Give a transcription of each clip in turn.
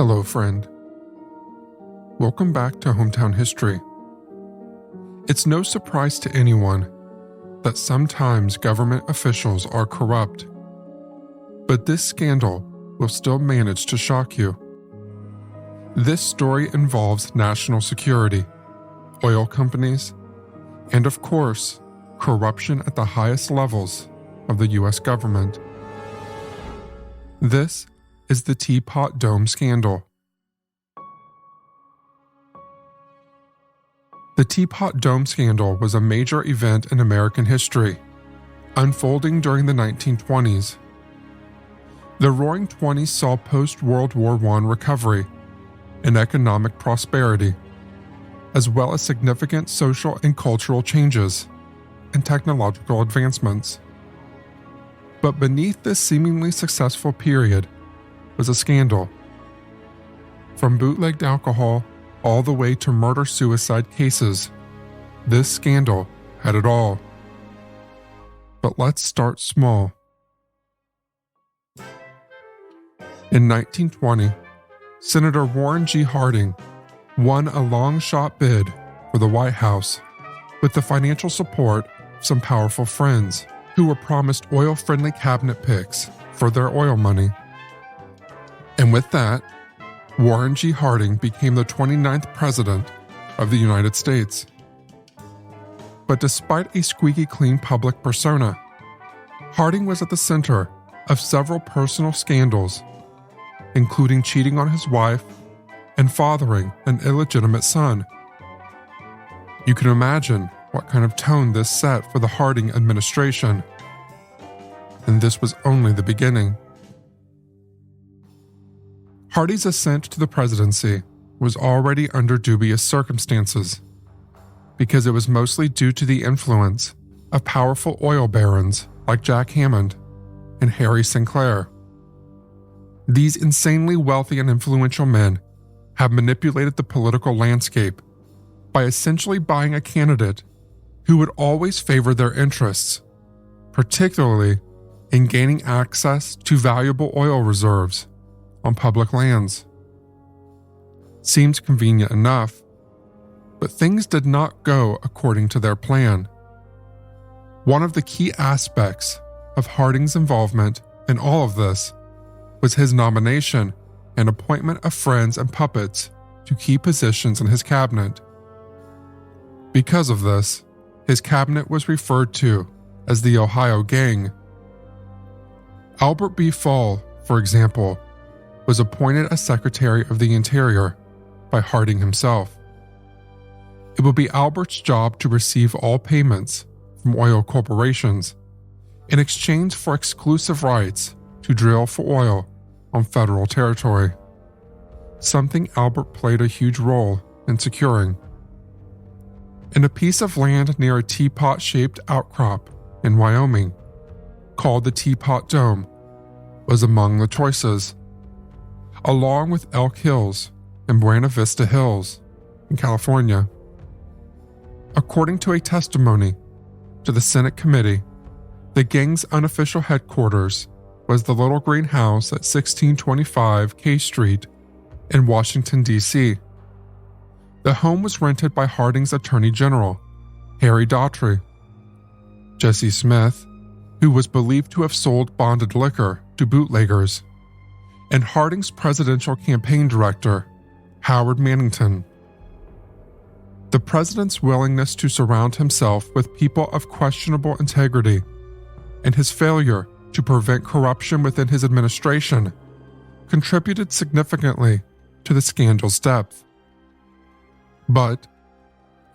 Hello, friend. Welcome back to Hometown History. It's no surprise to anyone that sometimes government officials are corrupt, but this scandal will still manage to shock you. This story involves national security, oil companies, and of course, corruption at the highest levels of the U.S. government. This is the Teapot Dome Scandal. The Teapot Dome Scandal was a major event in American history, unfolding during the 1920s. The Roaring Twenties saw post-World War I recovery and economic prosperity, as well as significant social and cultural changes and technological advancements. But beneath this seemingly successful period was a scandal. From bootlegged alcohol all the way to murder-suicide cases, this scandal had it all. But let's start small. In 1920, Senator Warren G. Harding won a long-shot bid for the White House with the financial support of some powerful friends who were promised oil-friendly cabinet picks for their oil money. And with that, Warren G. Harding became the 29th President of the United States. But despite a squeaky clean public persona, Harding was at the center of several personal scandals, including cheating on his wife and fathering an illegitimate son. You can imagine what kind of tone this set for the Harding administration. And this was only the beginning. Harding's ascent to the presidency was already under dubious circumstances, because it was mostly due to the influence of powerful oil barons like Jack Hammond and Harry Sinclair. These insanely wealthy and influential men have manipulated the political landscape by essentially buying a candidate who would always favor their interests, particularly in gaining access to valuable oil reserves on public lands. Seems convenient enough, but things did not go according to their plan. One of the key aspects of Harding's involvement in all of this was his nomination and appointment of friends and puppets to key positions in his cabinet. Because of this, his cabinet was referred to as the Ohio Gang. Albert B. Fall, for example, was appointed as Secretary of the Interior by Harding himself. It would be Albert's job to receive all payments from oil corporations in exchange for exclusive rights to drill for oil on federal territory, something Albert played a huge role in securing. And a piece of land near a teapot-shaped outcrop in Wyoming, called the Teapot Dome, was among the choices, along with Elk Hills and Buena Vista Hills in California. According to a testimony to the Senate committee, the gang's unofficial headquarters was the Little Green House at 1625 K Street in Washington, D.C. The home was rented by Harding's Attorney General, Harry Daughtry. Jesse Smith, who was believed to have sold bonded liquor to bootleggers, and Harding's presidential campaign director, Howard Mannington. The president's willingness to surround himself with people of questionable integrity and his failure to prevent corruption within his administration contributed significantly to the scandal's depth. But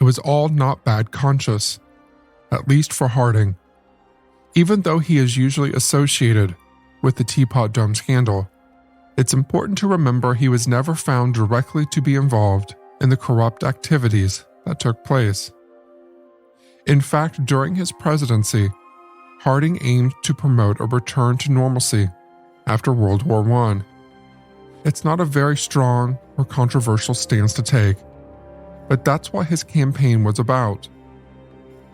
it was all not bad conscience, at least for Harding. Even though he is usually associated with the Teapot Dome Scandal, it's important to remember he was never found directly to be involved in the corrupt activities that took place. In fact, during his presidency, Harding aimed to promote a return to normalcy after World War I. It's not a very strong or controversial stance to take, but that's what his campaign was about.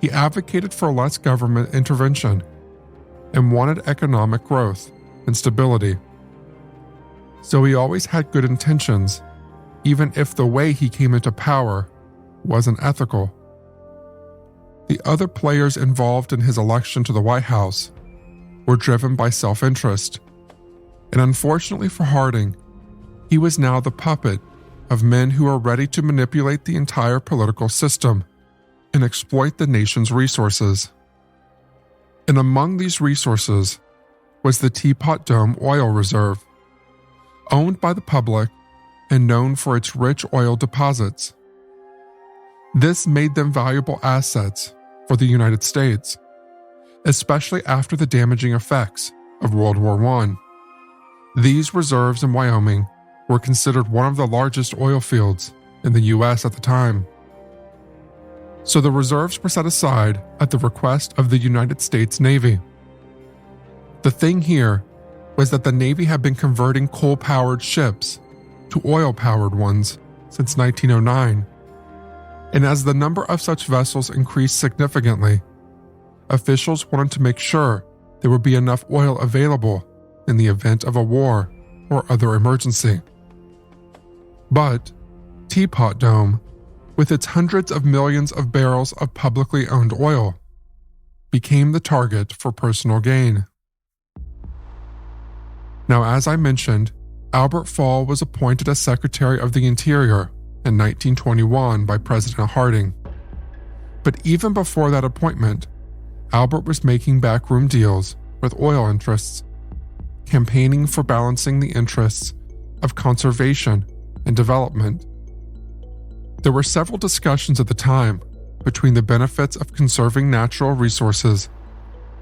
He advocated for less government intervention and wanted economic growth and stability. So he always had good intentions, even if the way he came into power wasn't ethical. The other players involved in his election to the White House were driven by self-interest, and unfortunately for Harding, he was now the puppet of men who are ready to manipulate the entire political system and exploit the nation's resources. And among these resources was the Teapot Dome oil reserve, owned by the public and known for its rich oil deposits. This made them valuable assets for the United States, especially after the damaging effects of World War I. These reserves in Wyoming were considered one of the largest oil fields in the U.S. at the time. So the reserves were set aside at the request of the United States Navy. The thing here was that the Navy had been converting coal-powered ships to oil-powered ones since 1909. And as the number of such vessels increased significantly, officials wanted to make sure there would be enough oil available in the event of a war or other emergency. But Teapot Dome, with its hundreds of millions of barrels of publicly owned oil, became the target for personal gain. Now, as I mentioned, Albert Fall was appointed as Secretary of the Interior in 1921 by President Harding. But even before that appointment, Albert was making backroom deals with oil interests, campaigning for balancing the interests of conservation and development. There were several discussions at the time between the benefits of conserving natural resources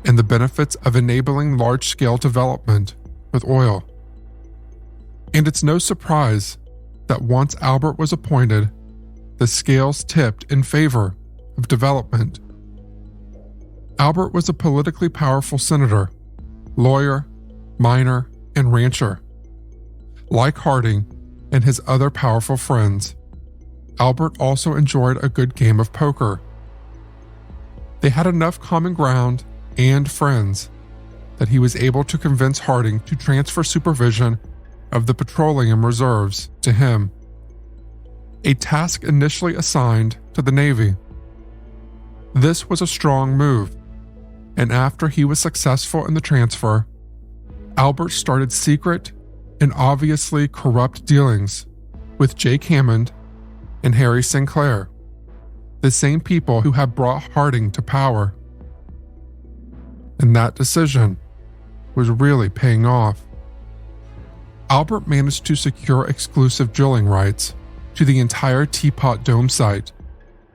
and the benefits of enabling large-scale development with oil. And it's no surprise that once Albert was appointed, the scales tipped in favor of development. Albert was a politically powerful senator, lawyer, miner, and rancher. Like Harding and his other powerful friends, Albert also enjoyed a good game of poker. They had enough common ground and friends that he was able to convince Harding to transfer supervision of the petroleum reserves to him, a task initially assigned to the Navy. This was a strong move, and after he was successful in the transfer, Albert started secret and obviously corrupt dealings with Jake Hammond and Harry Sinclair, the same people who had brought Harding to power. And that decision was really paying off. Albert managed to secure exclusive drilling rights to the entire Teapot Dome site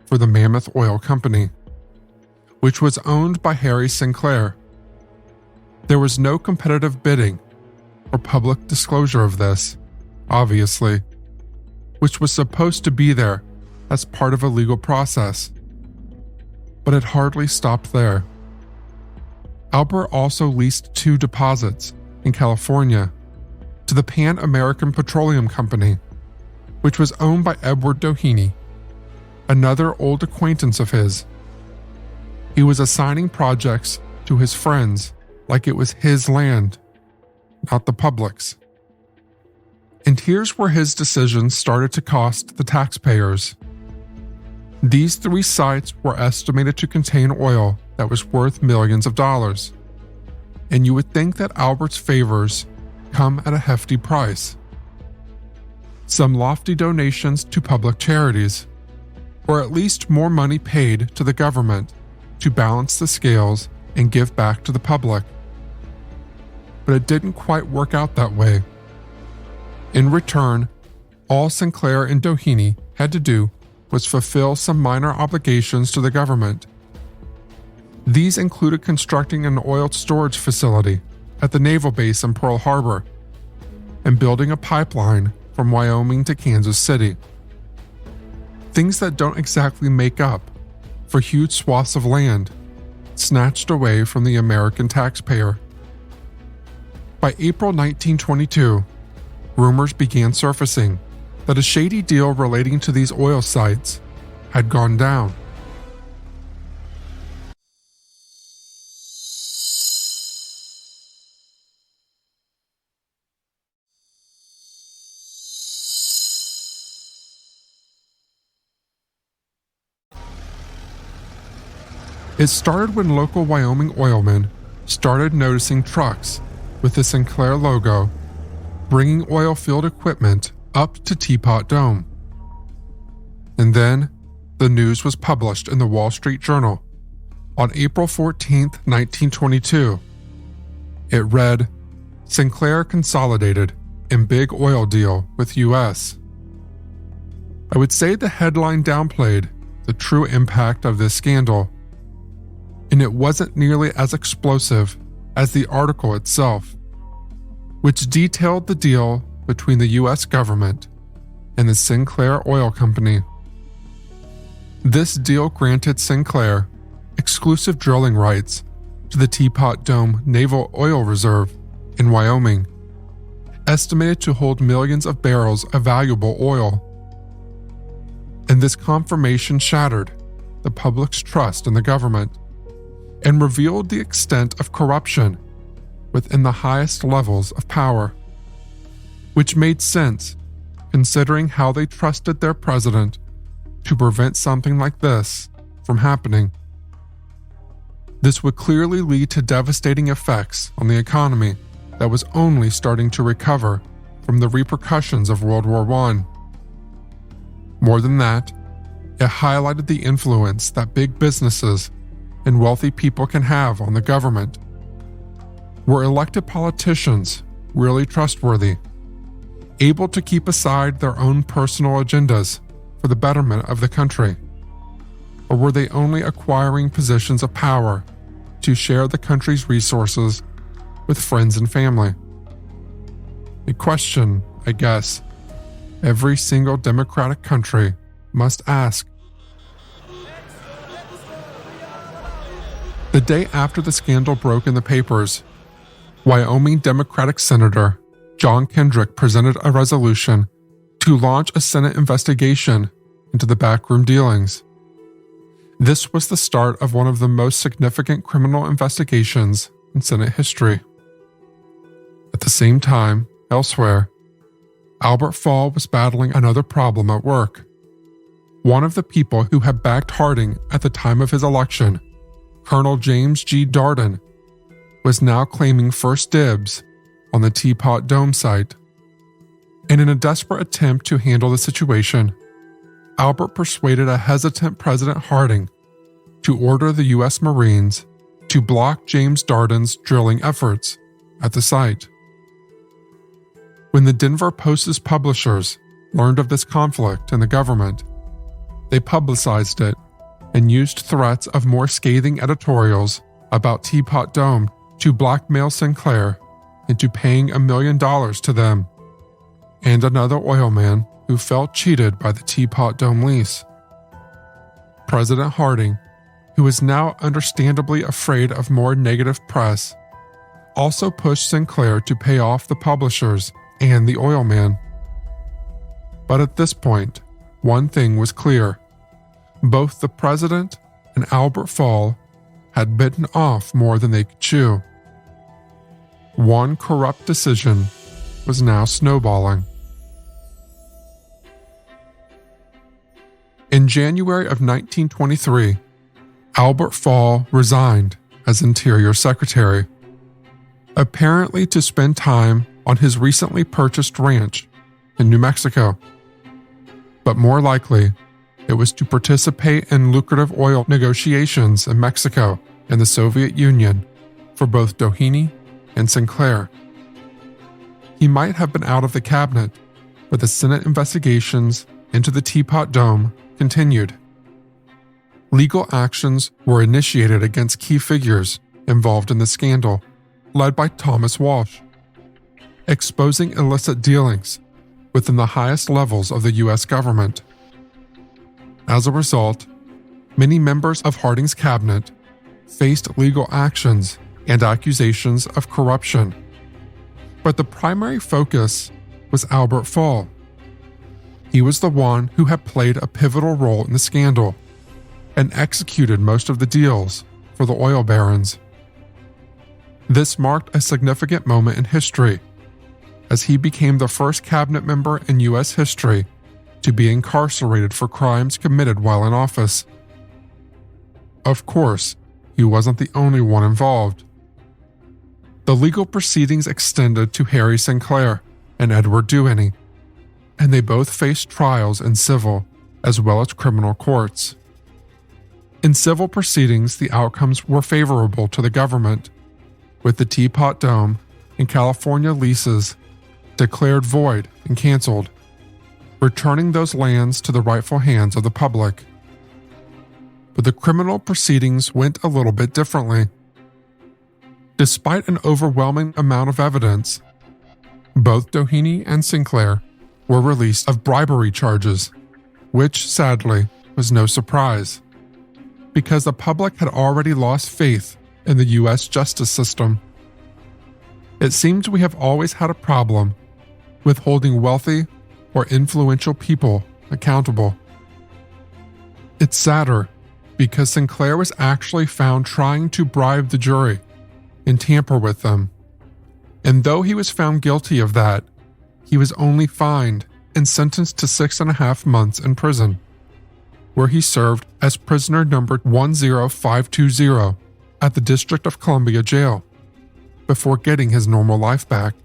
for the Mammoth Oil Company, which was owned by Harry Sinclair. There was no competitive bidding or public disclosure of this, obviously, which was supposed to be there as part of a legal process. But it hardly stopped there. Albert also leased 2 deposits in California to the Pan American Petroleum Company, which was owned by Edward Doheny, another old acquaintance of his. He was assigning projects to his friends like it was his land, not the public's. And here's where his decisions started to cost the taxpayers. These 3 sites were estimated to contain oil that was worth millions of dollars. And you would think that Albert's favors come at a hefty price. Some lofty donations to public charities, or at least more money paid to the government to balance the scales and give back to the public. But it didn't quite work out that way. In return, all Sinclair and Doheny had to do was fulfill some minor obligations to the government. These included constructing an oil storage facility at the naval base in Pearl Harbor and building a pipeline from Wyoming to Kansas City. Things that don't exactly make up for huge swaths of land snatched away from the American taxpayer. By April 1922, rumors began surfacing that a shady deal relating to these oil sites had gone down. It started when local Wyoming oilmen started noticing trucks with the Sinclair logo bringing oil field equipment up to Teapot Dome. And then, the news was published in the Wall Street Journal on April 14, 1922. It read, "Sinclair consolidated in big oil deal with U.S." I would say the headline downplayed the true impact of this scandal, and it wasn't nearly as explosive as the article itself, which detailed the deal between the U.S. government and the Sinclair Oil Company. This deal granted Sinclair exclusive drilling rights to the Teapot Dome Naval Oil Reserve in Wyoming, estimated to hold millions of barrels of valuable oil. And this confirmation shattered the public's trust in the government and revealed the extent of corruption within the highest levels of power, which made sense considering how they trusted their president to prevent something like this from happening. This would clearly lead to devastating effects on the economy that was only starting to recover from the repercussions of World War I. More than that, it highlighted the influence that big businesses and wealthy people can have on the government. Were elected politicians really trustworthy, able to keep aside their own personal agendas for the betterment of the country? Or were they only acquiring positions of power to share the country's resources with friends and family? A question, I guess, every single democratic country must ask. The day after the scandal broke in the papers, Wyoming Democratic Senator John Kendrick presented a resolution to launch a Senate investigation into the backroom dealings. This was the start of one of the most significant criminal investigations in Senate history. At the same time, elsewhere, Albert Fall was battling another problem at work. One of the people who had backed Harding at the time of his election, Colonel James G. Darden, was now claiming first dibs on the Teapot Dome site. And in a desperate attempt to handle the situation, Albert persuaded a hesitant President Harding to order the U.S. Marines to block James Darden's drilling efforts at the site. When the Denver Post's publishers learned of this conflict in the government, they publicized it and used threats of more scathing editorials about Teapot Dome to blackmail Sinclair into paying $1 million to them and another oilman who felt cheated by the Teapot Dome lease. President Harding, who was now understandably afraid of more negative press, also pushed Sinclair to pay off the publishers and the oilman. But at this point, one thing was clear. Both the president and Albert Fall had bitten off more than they could chew. One corrupt decision was now snowballing. In January of 1923, Albert Fall resigned as Interior Secretary, apparently to spend time on his recently purchased ranch in New Mexico. But more likely, it was to participate in lucrative oil negotiations in Mexico and the Soviet Union for both Doheny and Sinclair. He might have been out of the cabinet, but the Senate investigations into the Teapot Dome continued. Legal actions were initiated against key figures involved in the scandal, led by Thomas Walsh, exposing illicit dealings within the highest levels of the U.S. government. As a result, many members of Harding's cabinet faced legal actions and accusations of corruption. But the primary focus was Albert Fall. He was the one who had played a pivotal role in the scandal and executed most of the deals for the oil barons. This marked a significant moment in history, as he became the first cabinet member in U.S. history to be incarcerated for crimes committed while in office. Of course, he wasn't the only one involved. The legal proceedings extended to Harry Sinclair and Edward Duhaney, and they both faced trials in civil as well as criminal courts. In civil proceedings, the outcomes were favorable to the government, with the Teapot Dome and California leases declared void and canceled, returning those lands to the rightful hands of the public. But the criminal proceedings went a little bit differently. Despite an overwhelming amount of evidence, both Duhaney and Sinclair were released of bribery charges, which, sadly, was no surprise, because the public had already lost faith in the U.S. justice system. It seems we have always had a problem with holding wealthy or influential people accountable. It's sadder because Sinclair was actually found trying to bribe the jury and tamper with them. And though he was found guilty of that, he was only fined and sentenced to 6.5 months in prison, where he served as prisoner number 10520 at the District of Columbia jail, before getting his normal life back.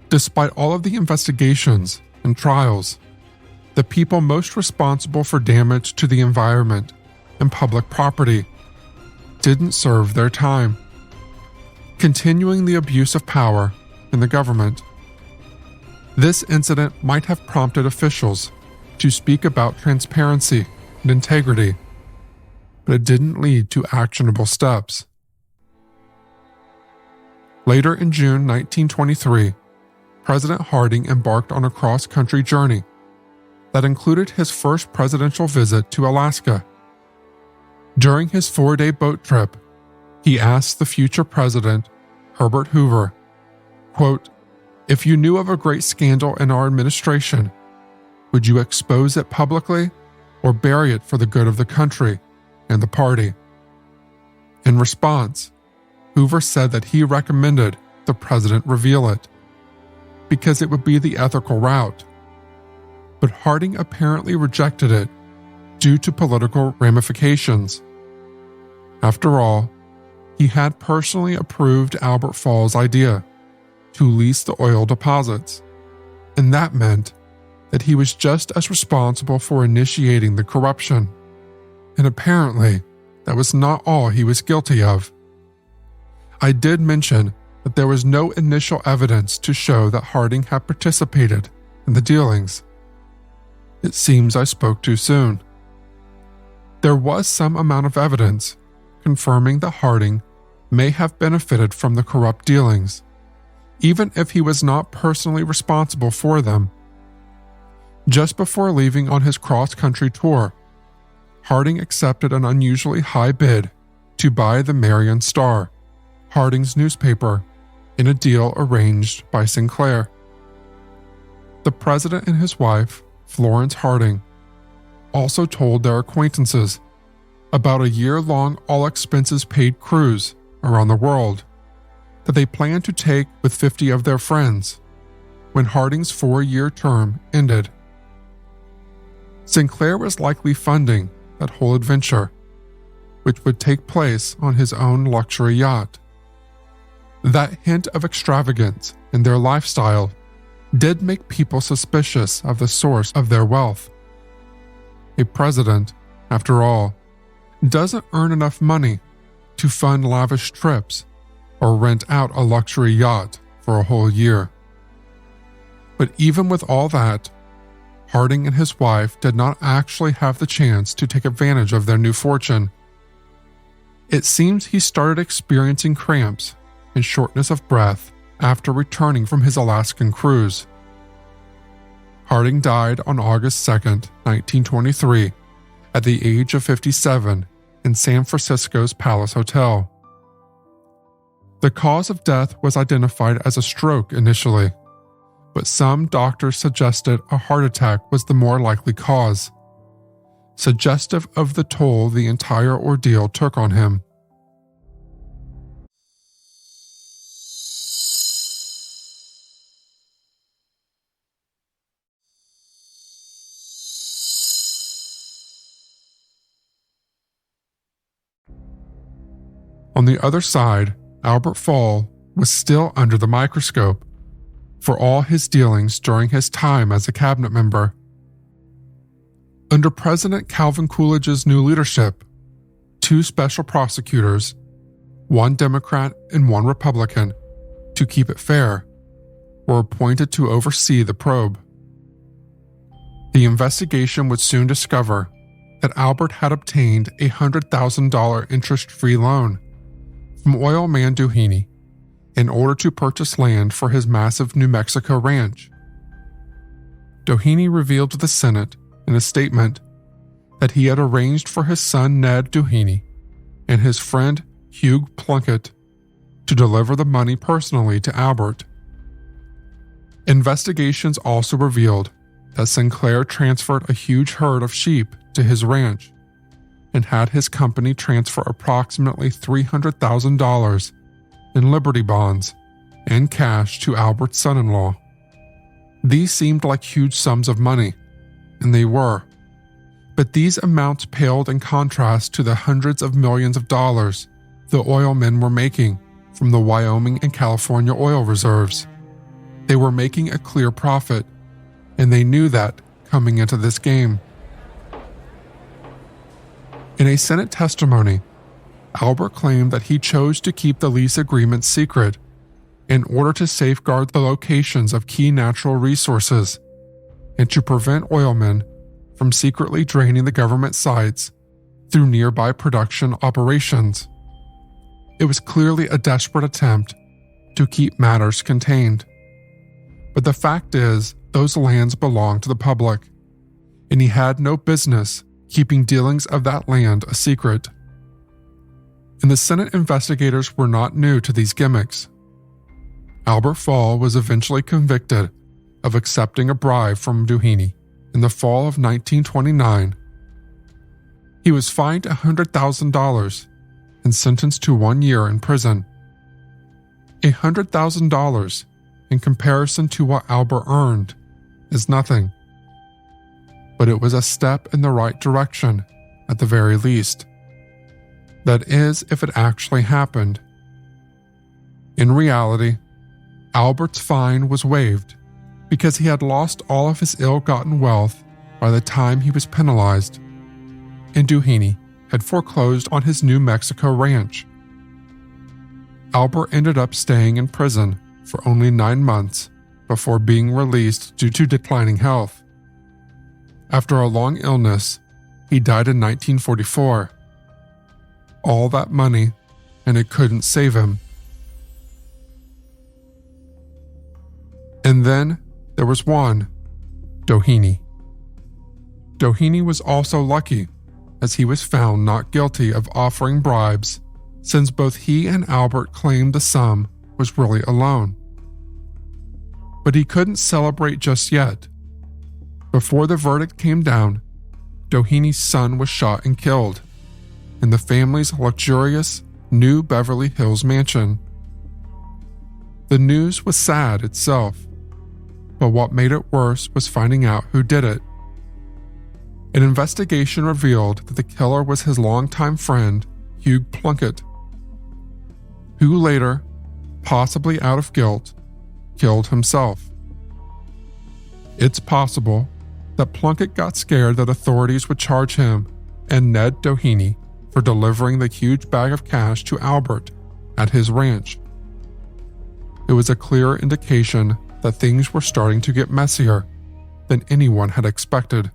Despite all of the investigations and trials, the people most responsible for damage to the environment and public property didn't serve their time, continuing the abuse of power in the government. This incident might have prompted officials to speak about transparency and integrity, but it didn't lead to actionable steps. Later in June 1923, President Harding embarked on a cross-country journey that included his first presidential visit to Alaska. During his 4-day boat trip, he asked the future president, Herbert Hoover, quote, "If you knew of a great scandal in our administration, would you expose it publicly or bury it for the good of the country and the party?" In response, Hoover said that he recommended the president reveal it, because it would be the ethical route. But Harding apparently rejected it due to political ramifications. After all, he had personally approved Albert Fall's idea to lease the oil deposits, and that meant that he was just as responsible for initiating the corruption. And apparently, that was not all he was guilty of. I did mention that there was no initial evidence to show that Harding had participated in the dealings. It seems I spoke too soon. There was some amount of evidence confirming that Harding may have benefited from the corrupt dealings, even if he was not personally responsible for them. Just before leaving on his cross-country tour, Harding accepted an unusually high bid to buy the Marion Star, Harding's newspaper, in a deal arranged by Sinclair. The president and his wife, Florence Harding, also told their acquaintances about a year-long all-expenses-paid cruise around the world that they planned to take with 50 of their friends when Harding's 4-year term ended. Sinclair was likely funding that whole adventure, which would take place on his own luxury yacht. That hint of extravagance in their lifestyle did make people suspicious of the source of their wealth. A president, after all, doesn't earn enough money to fund lavish trips or rent out a luxury yacht for a whole year. But even with all that, Harding and his wife did not actually have the chance to take advantage of their new fortune. It seems he started experiencing cramps and shortness of breath after returning from his Alaskan cruise. Harding died on August 2, 1923, at the age of 57 in San Francisco's Palace Hotel. The cause of death was identified as a stroke initially, but some doctors suggested a heart attack was the more likely cause, suggestive of the toll the entire ordeal took on him. On the other side, Albert Fall was still under the microscope for all his dealings during his time as a cabinet member. Under President Calvin Coolidge's new leadership, 2 special prosecutors, one Democrat and one Republican, to keep it fair, were appointed to oversee the probe. The investigation would soon discover that Albert had obtained a $100,000 interest-free loan from oil man Doheny in order to purchase land for his massive New Mexico ranch. Doheny revealed to the Senate in a statement that he had arranged for his son Ned Doheny and his friend Hugh Plunkett to deliver the money personally to Albert. Investigations also revealed that Sinclair transferred a huge herd of sheep to his ranch and had his company transfer approximately $300,000 in Liberty bonds and cash to Albert's son-in-law. These seemed like huge sums of money, and they were, but these amounts paled in contrast to the hundreds of millions of dollars the oil men were making from the Wyoming and California oil reserves. They were making a clear profit, and they knew that coming into this game. In a Senate testimony, Albert claimed that he chose to keep the lease agreement secret in order to safeguard the locations of key natural resources and to prevent oilmen from secretly draining the government sites through nearby production operations. It was clearly a desperate attempt to keep matters contained. But the fact is, those lands belonged to the public, and he had no business keeping dealings of that land a secret. And the Senate investigators were not new to these gimmicks. Albert Fall was eventually convicted of accepting a bribe from Doheny in the fall of 1929. He was fined $100,000 and sentenced to 1 year in prison. $100,000, in comparison to what Albert earned, is nothing. But it was a step in the right direction, at the very least. That is, if it actually happened. In reality, Albert's fine was waived because he had lost all of his ill-gotten wealth by the time he was penalized, and Doheny had foreclosed on his New Mexico ranch. Albert ended up staying in prison for only 9 months before being released due to declining health. After a long illness, he died in 1944. All that money, and it couldn't save him. And then there was one, Doheny. Doheny was also lucky, as he was found not guilty of offering bribes, since both he and Albert claimed the sum was really a loan. But he couldn't celebrate just yet. Before the verdict came down, Doheny's son was shot and killed in the family's luxurious New Beverly Hills mansion. The news was sad itself, but what made it worse was finding out who did it. An investigation revealed that the killer was his longtime friend, Hugh Plunkett, who later, possibly out of guilt, killed himself. It's possible that Plunkett got scared that authorities would charge him and Ned Doheny for delivering the huge bag of cash to Albert at his ranch. It was a clear indication that things were starting to get messier than anyone had expected.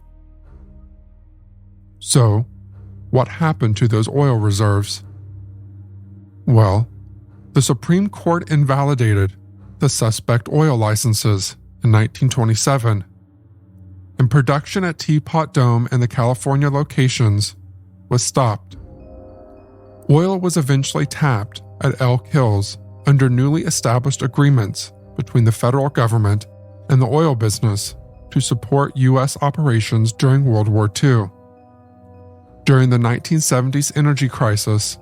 So, what happened to those oil reserves? Well, the Supreme Court invalidated the suspect oil licenses in 1927, and production at Teapot Dome and the California locations was stopped. Oil was eventually tapped at Elk Hills under newly established agreements between the federal government and the oil business to support U.S. operations during World War II. During the 1970s energy crisis,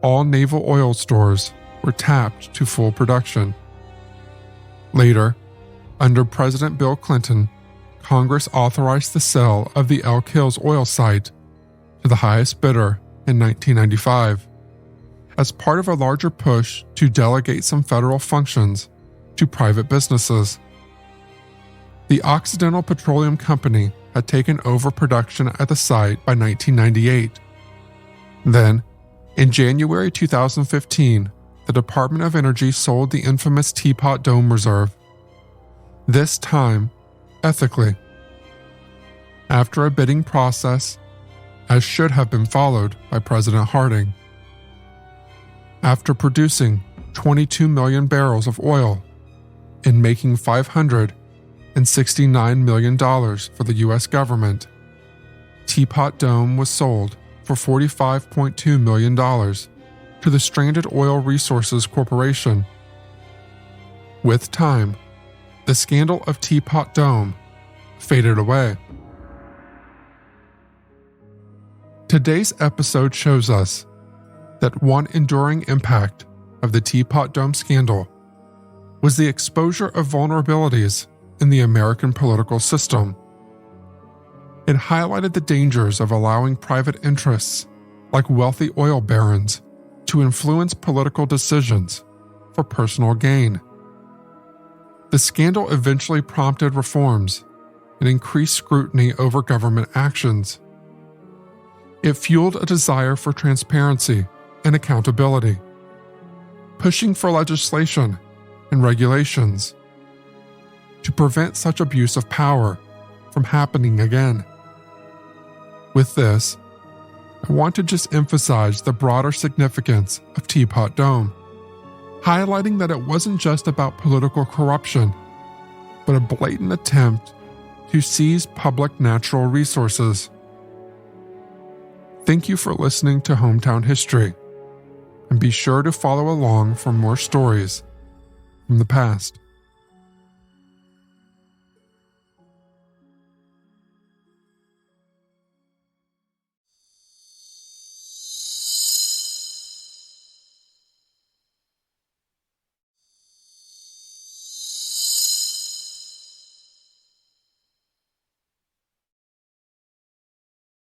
all naval oil stores were tapped to full production. Later, under President Bill Clinton, Congress authorized the sale of the Elk Hills oil site to the highest bidder in 1995, as part of a larger push to delegate some federal functions to private businesses. The Occidental Petroleum Company had taken over production at the site by 1998. Then, in January 2015, the Department of Energy sold the infamous Teapot Dome Reserve. This time, ethically. After a bidding process, as should have been followed by President Harding. After producing 22 million barrels of oil and making $569 million for the U.S. government, Teapot Dome was sold for $45.2 million to the Stranded Oil Resources Corporation. With time, the scandal of Teapot Dome faded away. Today's episode shows us that one enduring impact of the Teapot Dome Scandal was the exposure of vulnerabilities in the American political system. It highlighted the dangers of allowing private interests, like wealthy oil barons, to influence political decisions for personal gain. The scandal eventually prompted reforms and increased scrutiny over government actions. It fueled a desire for transparency and accountability, pushing for legislation and regulations to prevent such abuse of power from happening again. With this, I want to just emphasize the broader significance of Teapot Dome, highlighting that it wasn't just about political corruption, but a blatant attempt to seize public natural resources. Thank you for listening to Hometown History, and be sure to follow along for more stories from the past.